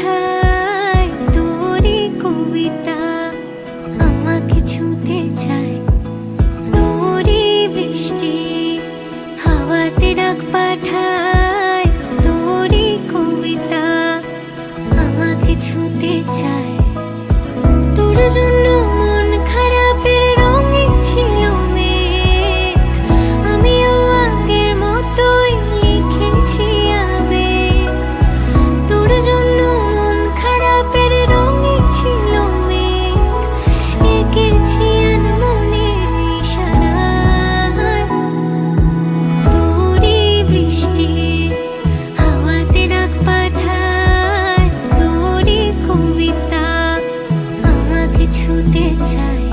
পাঠায় তোরই কবিতা, আমাকে ছুঁতে চায় তোরই বৃষ্টি, হাওয়াতে ডাক পাঠায় তোরই কবিতা, আমাকে ছুঁতে চায়। তোর জন্য মন খারাপের রঙে ছিল মেঘ, আমিও আগের মতোই লিখেছি আবেগ। তোর জন্য মন খারাপের রঙে ছিল মেঘ, এঁকেছি আনমনের ইশারায় তোরই বৃষ্টি, হাওয়াতে ডাক পাঠায় তোরই কবিতা, আমাকে ছুঁতে চায়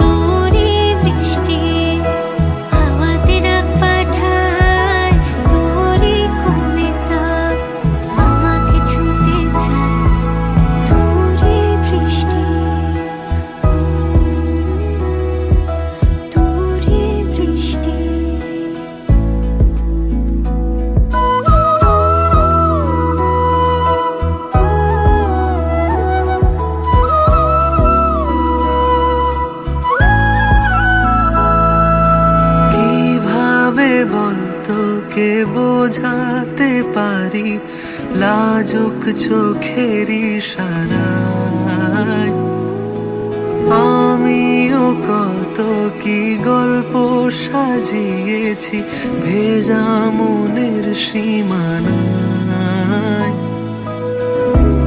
তোরই বৃষ্টি, হাওয়াতে ডাক পাঠায় তোরই কবিতা, আমাকে ছুঁতে চায় তোরই বৃষ্টি, তোরই বৃষ্টি। কিভাবে বলতো কে বোঝাতে পারি লাজুক চোখের ইশারায়, আমিও কত কি গল্প সাজিয়েছি ভেজা মনের সীমানায়।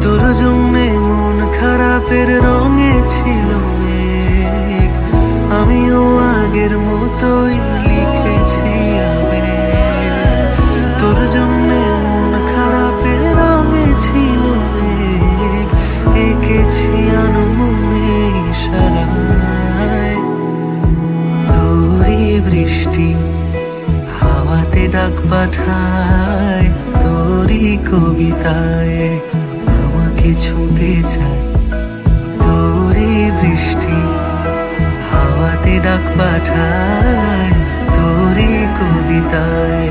তোর জন্যে মন খারাপের রঙে ছিল মেঘ, আমিও আগের মতোই লিখেছি আবেগ। তোর জন্যে মন খারাপের রঙে ছিল মেঘ, এঁকেছি আনমনে ইশারায় তোরই বৃষ্টি, হাওয়াতে ডাক পাঠায় তোরই কবিতায়, আমাকে ছুঁতে চায় তোরই বৃষ্টি, হাওয়াতে ডাক পাঠায় তোরই কবিতায়।